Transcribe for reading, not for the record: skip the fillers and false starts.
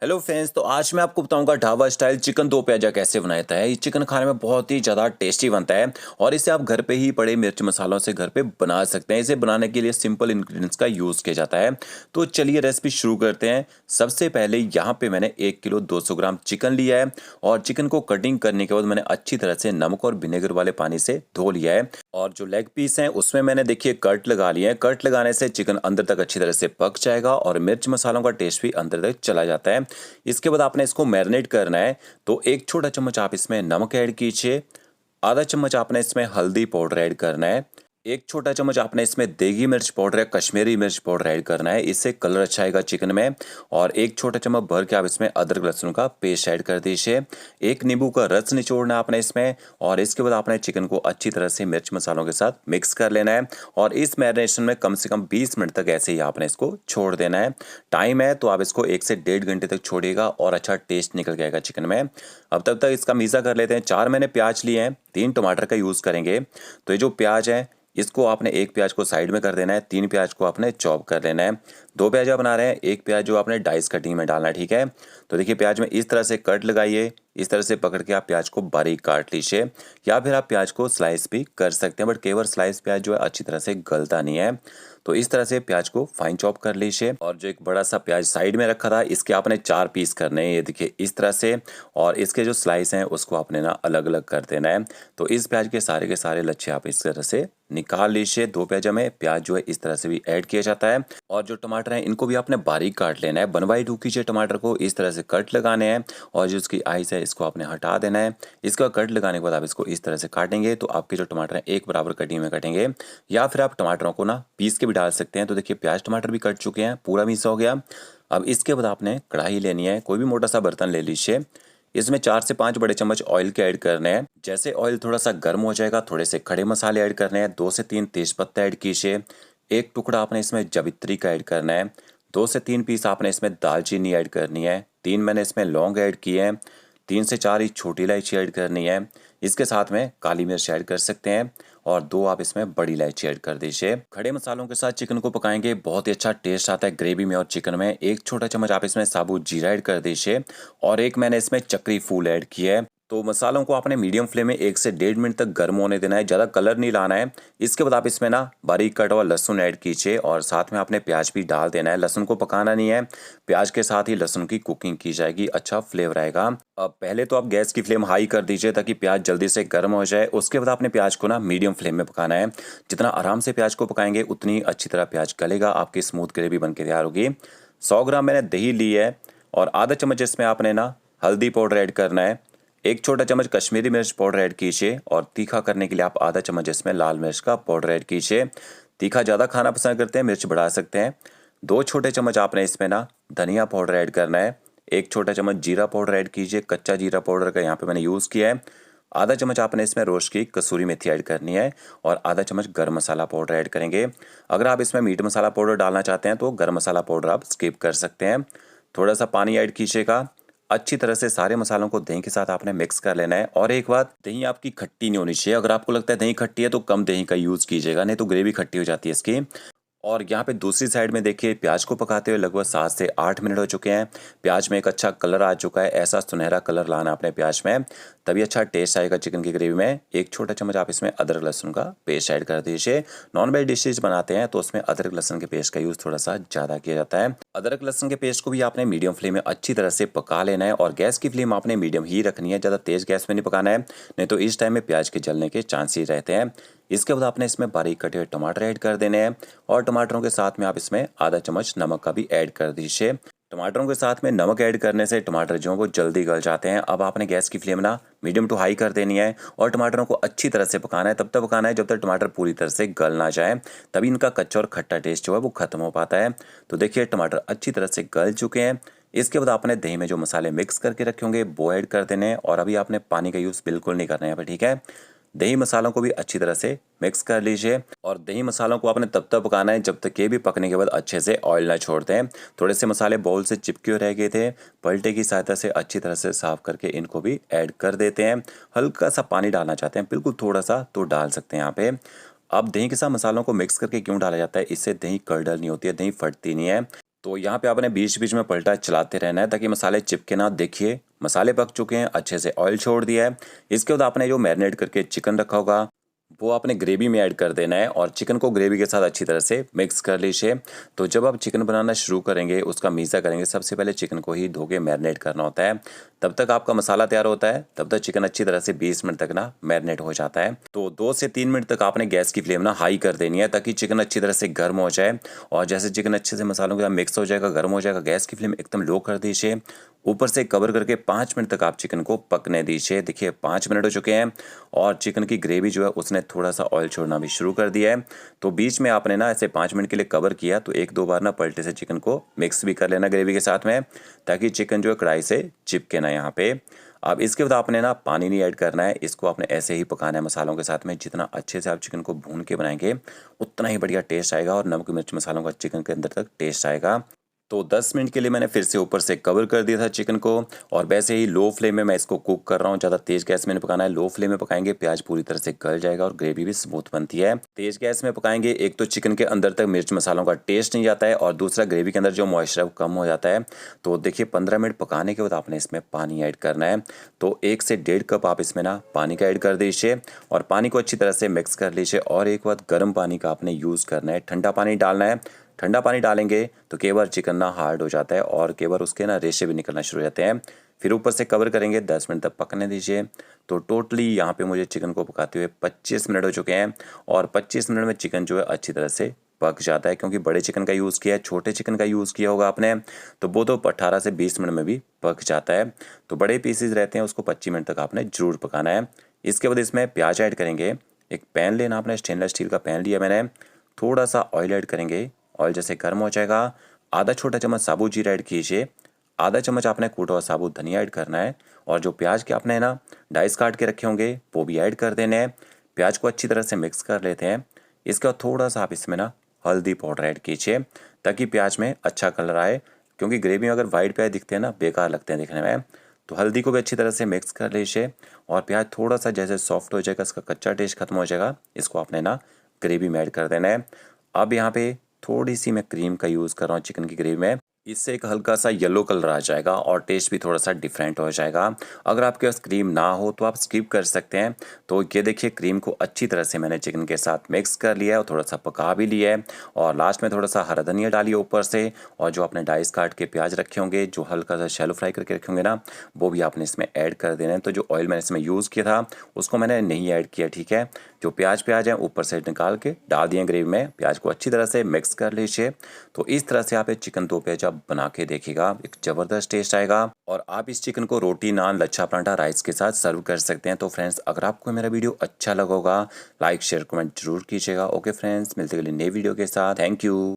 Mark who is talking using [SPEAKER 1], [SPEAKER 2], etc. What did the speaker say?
[SPEAKER 1] Hello friends, तो आज मैं आपको बताऊंगा ढाबा स्टाइल चिकन दो प्याजा कैसे बनाया जाता है। ये चिकन खाने में बहुत ही ज़्यादा टेस्टी बनता है और इसे आप घर पे ही पड़े मिर्च मसालों से घर पे बना सकते हैं। इसे बनाने के लिए सिंपल इंग्रेडिएंट्स का यूज़ किया जाता है। तो चलिए रेसिपी शुरू करते हैं। सबसे पहले यहाँ पे मैंने 1 किलो 200 ग्राम चिकन लिया है और चिकन को कटिंग करने के बाद मैंने अच्छी तरह से नमक और विनेगर वाले पानी से धो लिया है। और जो लेग पीस हैं उसमें मैंने देखिए कट लगा लिए हैं। कट लगाने से चिकन अंदर तक अच्छी तरह से पक जाएगा और मिर्च मसालों का टेस्ट भी अंदर तक चला जाता है। इसके बाद आपने इसको मैरिनेट करना है। तो 1 छोटा चम्मच आप इसमें नमक ऐड कीजिए, आधा चम्मच आपने इसमें हल्दी पाउडर ऐड करना है, 1 छोटा चम्मच आपने इसमें देगी मिर्च पाउडर या कश्मीरी मिर्च पाउडर ऐड करना है, इससे कलर अच्छा आएगा चिकन में। और 1 छोटा चम्मच भर के आप इसमें अदरक लहसुन का पेस्ट ऐड कर दीजिए। 1 नींबू का रस निचोड़ना आपने इसमें और इसके बाद आपने चिकन को अच्छी तरह से मिर्च मसालों के साथ मिक्स कर लेना है। और इस मैरिनेशन में कम से कम 20 मिनट तक ऐसे ही आपने इसको छोड़ देना है। टाइम है तो आप इसको 1 से 1.5 घंटे तक छोड़िएगा और अच्छा टेस्ट निकल जाएगा चिकन में। अब तब तक इसका मीज़ा कर लेते हैं। 4 मैंने प्याज लिए हैं, 3 टमाटर का यूज़ करेंगे। तो ये जो प्याज है इसको आपने 1 प्याज को साइड में कर देना है, 3 प्याज को आपने चॉप कर लेना है। 2 प्याज आप बना रहे हैं, 1 प्याज जो आपने डाइस कटिंग में डालना है, ठीक है। तो देखिए प्याज में इस तरह से कट लगाइए, इस तरह से पकड़ के आप प्याज को बारीक काट लीजिए या फिर आप प्याज को स्लाइस भी कर सकते हैं, बट केवल स्लाइस प्याज जो है अच्छी तरह से गलता नहीं है। तो इस तरह से प्याज को फाइन चॉप कर लीजिए। और जो एक बड़ा सा प्याज साइड में रखा था इसके आपने 4 पीस करने हैं, ये देखिए इस तरह से। और इसके जो स्लाइस हैं उसको आपने ना अलग अलग कर देना है। तो इस प्याज के सारे लच्छे आप इस तरह से निकाल लीजिए। 2 प्याजा में प्याज जो है इस तरह से भी ऐड किया जाता है। और जो टमाटर हैं इनको भी आपने बारीक काट लेना है। 1/2 कीजिए टमाटर को, इस तरह से कट लगाने हैं और जो उसकी आइस है इसको आपने हटा देना है। इसका कट लगाने के बाद आप इसको इस तरह से काटेंगे तो आपके जो टमाटर हैं एक बराबर कटिंग में कटेंगे। या फिर आप टमाटरों को ना पीस के भी डाल सकते हैं। तो देखिए प्याज टमाटर भी कट चुके हैं, पूरा मिक्स हो गया। अब इसके बाद आपने कढ़ाई लेनी है, कोई भी मोटा सा बर्तन ले लीजिए। इसमें 4 से 5 बड़े चम्मच ऑयल के ऐड करने हैं। जैसे ऑयल थोड़ा सा गर्म हो जाएगा थोड़े से खड़े मसाले ऐड करने हैं। 2 से 3 तेजपत्ता ऐड कीजिए। 1 टुकड़ा आपने इसमें जावित्री का ऐड करना है। 2 से 3 पीस आपने इसमें दालचीनी ऐड करनी है। 3 मैंने इसमें लौंग ऐड किए हैं। 3 से 4 ही छोटी इलायची ऐड करनी है। इसके साथ में काली मिर्च ऐड कर सकते हैं और 2 आप इसमें बड़ी इलायची ऐड कर दीजिए। खड़े मसालों के साथ चिकन को पकाएंगे, बहुत ही अच्छा टेस्ट आता है ग्रेवी में और चिकन में। 1 छोटा चम्मच आप इसमें साबुत जीरा ऐड कर दीजिए और 1 मैंने इसमें चक्री फूल ऐड किया है। तो मसालों को आपने मीडियम फ्लेम में 1 से 1.5 मिनट तक गर्म होने देना है, ज़्यादा कलर नहीं लाना है। इसके बाद आप इसमें ना बारीक कटा हुआ लहसुन ऐड कीजिए और साथ में आपने प्याज भी डाल देना है। लहसुन को पकाना नहीं है, प्याज के साथ ही लहसुन की कुकिंग की जाएगी, अच्छा फ्लेवर आएगा। अब पहले तो आप गैस की फ्लेम हाई कर दीजिए ताकि प्याज जल्दी से गर्म हो जाए। उसके बाद आपने प्याज को ना मीडियम फ्लेम में पकाना है। जितना आराम से प्याज को पकाएंगे उतनी अच्छी तरह प्याज गलेगा, आपकी स्मूथ ग्रेवी बन के तैयार होगी। 100 ग्राम मैंने दही ली है और आधा चम्मच इसमें आपने ना हल्दी पाउडर ऐड करना है। 1 छोटा चम्मच कश्मीरी मिर्च पाउडर ऐड कीजिए और तीखा करने के लिए आप आधा चम्मच इसमें लाल मिर्च का पाउडर ऐड कीजिए। तीखा ज़्यादा खाना पसंद करते हैं, मिर्च बढ़ा सकते हैं। 2 छोटे चम्मच आपने इसमें ना धनिया पाउडर ऐड करना है। 1 छोटा चम्मच जीरा पाउडर ऐड कीजिए, कच्चा जीरा पाउडर का यहाँ पे मैंने यूज़ किया है। आधा चम्मच आपने इसमें रोस्ट की कसूरी मेथी ऐड करनी है और आधा चम्मच गरम मसाला पाउडर ऐड करेंगे। अगर आप इसमें मीट मसाला पाउडर डालना चाहते हैं तो गरम मसाला पाउडर आप स्किप कर सकते हैं। थोड़ा सा पानी ऐड कीजिएगा। अच्छी तरह से सारे मसालों को दही के साथ आपने मिक्स कर लेना है। और एक बात, दही आपकी खट्टी नहीं होनी चाहिए। अगर आपको लगता है दही खट्टी है तो कम दही का यूज़ कीजिएगा, नहीं तो ग्रेवी खट्टी हो जाती है इसकी। और यहाँ पे दूसरी साइड में देखिए प्याज को पकाते हुए लगभग 7 से 8 मिनट हो चुके हैं। प्याज में एक अच्छा कलर आ चुका है, ऐसा सुनहरा कलर लाना अपने प्याज में, तभी अच्छा टेस्ट आएगा चिकन की ग्रेवी में। 1 छोटा चम्मच आप इसमें अदरक लहसुन का पेस्ट ऐड कर दीजिए। नॉन वेज डिशेज बनाते हैं तो उसमें अदरक लहसुन के पेस्ट का यूज़ थोड़ा सा ज़्यादा किया जाता है। अदरक लहसुन के पेस्ट को भी आपने मीडियम फ्लेम में अच्छी तरह से पका लेना है और गैस की फ्लेम आपने मीडियम ही रखनी है, ज़्यादा तेज़ गैस में नहीं पकाना है, नहीं तो इस टाइम में प्याज के जलने के चांसेस रहते हैं। इसके बाद आपने इसमें बारीक कटे हुए टमाटर ऐड कर देने हैं और टमाटरों के साथ में आप इसमें आधा चम्मच नमक का भी ऐड कर दीजिए। टमाटरों के साथ में नमक ऐड करने से टमाटर जो हैं वो जल्दी गल जाते हैं। अब आपने गैस की फ्लेम ना मीडियम टू हाई कर देनी है और टमाटरों को अच्छी तरह से पकाना है। तब तक पकाना है जब तक टमाटर पूरी तरह से गल ना जाए, तभी इनका कच्चा और खट्टा टेस्ट जो है वो खत्म हो पाता है। तो देखिए टमाटर अच्छी तरह से गल चुके हैं। इसके बाद आपने दही में जो मसाले मिक्स करके रखे होंगे वो ऐड कर देने हैं और अभी आपने पानी का यूज़ बिल्कुल नहीं करना है यहाँ पर, ठीक है। दही मसालों को भी अच्छी तरह से मिक्स कर लीजिए और दही मसालों को आपने तब तक पकाना है जब तक ये भी पकने के बाद अच्छे से ऑयल ना छोड़ दें। थोड़े से मसाले बाउल से चिपके हुए रह गए थे, पलटे की सहायता से अच्छी तरह से साफ करके इनको भी ऐड कर देते हैं। हल्का सा पानी डालना चाहते हैं, बिल्कुल थोड़ा सा तो डाल सकते हैं यहाँ पे। अब दही के साथ मसालों को मिक्स करके क्यों डाला जाता है, इससे दही कर्डल नहीं होती है, दही फटती नहीं है। तो यहाँ पे आपने बीच बीच में पलटा चलाते रहना है ताकि मसाले चिपके ना। देखिए मसाले पक चुके हैं, अच्छे से ऑयल छोड़ दिया है। इसके बाद आपने जो मैरिनेट करके चिकन रखा होगा वो आपने ग्रेवी में ऐड कर देना है और चिकन को ग्रेवी के साथ अच्छी तरह से मिक्स कर लीजिए। तो जब आप चिकन बनाना शुरू करेंगे, उसका मीज़ा करेंगे, सबसे पहले चिकन को ही धो के मैरिनेट करना होता है। तब तक आपका मसाला तैयार होता है, तब तक चिकन अच्छी तरह से 20 मिनट तक ना मैरिनेट हो जाता है। तो 2 से 3 मिनट तक आपने गैस की फ्लेम ना हाई कर देनी है ताकि चिकन अच्छी तरह से गर्म हो जाए। और जैसे चिकन अच्छे से मसालों के साथ मिक्स हो जाएगा, गर्म हो जाएगा, गैस की फ्लेम एकदम लो कर दीजिए। ऊपर से कवर करके 5 मिनट तक आप चिकन को पकने दीजिए। देखिए 5 मिनट हो चुके हैं और चिकन की ग्रेवी जो है उसने थोड़ा सा ऑयल छोड़ना भी शुरू कर दिया है। तो बीच में आपने ना ऐसे 5 मिनट के लिए कवर किया तो 1-2 बार ना पलटे से चिकन को मिक्स भी कर लेना ग्रेवी के साथ में, ताकि चिकन जो है कढ़ाई से चिपके ना यहाँ पे। अब इसके बाद आपने ना पानी नहीं ऐड करना है, इसको आपने ऐसे ही पकाना है मसालों के साथ में। जितना अच्छे से आप चिकन को भून के बनाएंगे उतना ही बढ़िया टेस्ट आएगा और नमक मिर्च मसालों का चिकन के अंदर तक टेस्ट आएगा। तो 10 मिनट के लिए मैंने फिर से ऊपर से कवर कर दिया था चिकन को और वैसे ही लो फ्लेम में मैं इसको कुक कर रहा हूँ। ज़्यादा तेज़ गैस में नहीं पकाना है, लो फ्लेम में पकाएंगे प्याज पूरी तरह से गल जाएगा और ग्रेवी भी स्मूथ बनती है। तेज़ गैस में पकाएंगे, एक तो चिकन के अंदर तक मिर्च मसालों का टेस्ट नहीं जाता है और दूसरा ग्रेवी के अंदर जो मॉइस्चर है वो कम हो जाता है। तो देखिए 15 मिनट पकाने के बाद आपने इसमें पानी ऐड करना है। तो 1 से 1.5 कप आप इसमें ना पानी का ऐड कर दीजिए और पानी को अच्छी तरह से मिक्स कर लीजिए। और एक बार गर्म पानी का आपने यूज़ करना है, ठंडा पानी डालना है। ठंडा पानी डालेंगे तो कई बार चिकन ना हार्ड हो जाता है और कई बार उसके ना रेशे भी निकलना शुरू हो जाते हैं। फिर ऊपर से कवर करेंगे, 10 मिनट तक पकने दीजिए। तो टोटली यहाँ पे मुझे चिकन को पकाते हुए 25 मिनट हो चुके हैं और 25 मिनट में चिकन जो है अच्छी तरह से पक जाता है। क्योंकि बड़े चिकन का यूज़ किया है, छोटे चिकन का यूज़ किया होगा आपने तो वो तो 18 से 20 मिनट में भी पक जाता है। तो बड़े पीसेज रहते हैं, उसको 25 मिनट तक आपने ज़रूर पकाना है। इसके बाद इसमें प्याज ऐड करेंगे। एक पैन लेना, आपने स्टेनलेस स्टील का पैन लिया मैंने, थोड़ा सा ऑयल ऐड करेंगे। ऑयल जैसे गर्म हो जाएगा, आधा छोटा चम्मच साबुत जीरा ऐड कीजिए, आधा चम्मच आपने कूटा हुआ साबुत धनिया ऐड करना है और जो प्याज के आपने ना डाइस काट के रखे होंगे वो भी ऐड कर देने हैं। प्याज को अच्छी तरह से मिक्स कर लेते हैं। इसके बाद थोड़ा सा आप इसमें ना हल्दी पाउडर ऐड कीजिए ताकि प्याज में अच्छा कलर आए। क्योंकि ग्रेवी में अगर वाइट प्याज दिखते हैं ना, बेकार लगते हैं दिखने में। तो हल्दी को भी अच्छी तरह से मिक्स कर लीजिए और प्याज थोड़ा सा जैसे सॉफ्ट हो जाएगा, इसका कच्चा टेस्ट खत्म हो जाएगा, इसको आपने ना ग्रेवी में ऐड कर देना है। अब यहाँ पे थोड़ी सी मैं क्रीम का यूज़ कर रहा हूँ चिकन की ग्रेवी में, इससे एक हल्का सा येलो कलर आ जाएगा और टेस्ट भी थोड़ा सा डिफरेंट हो जाएगा। अगर आपके पास क्रीम ना हो तो आप स्किप कर सकते हैं। तो ये देखिए क्रीम को अच्छी तरह से मैंने चिकन के साथ मिक्स कर लिया है और थोड़ा सा पका भी लिया है और लास्ट में थोड़ा सा हरा धनिया डालिए ऊपर से। और जो आपने डाइस काट के प्याज रखे होंगे, जो हल्का सा शैलो फ्राई करके रखे होंगे ना, वो भी आपने इसमें ऐड कर देना है। तो जो ऑयल मैंने इसमें यूज़ किया था उसको मैंने नहीं ऐड किया, ठीक है। जो प्याज हैं ऊपर से निकाल के डाल दिए ग्रेवी में। प्याज को अच्छी तरह से मिक्स कर लीजिए। तो इस तरह से आप एक चिकन दो प्याजा बना के देखिएगा, एक ज़बरदस्त टेस्ट आएगा। और आप इस चिकन को रोटी, नान, लच्छा पराठा, राइस के साथ सर्व कर सकते हैं। तो फ्रेंड्स, अगर आपको मेरा वीडियो अच्छा लगा होगा, लाइक शेयर कमेंट जरूर कीजिएगा। ओके फ्रेंड्स, मिलते हैं अगली नई वीडियो के साथ। Thank you.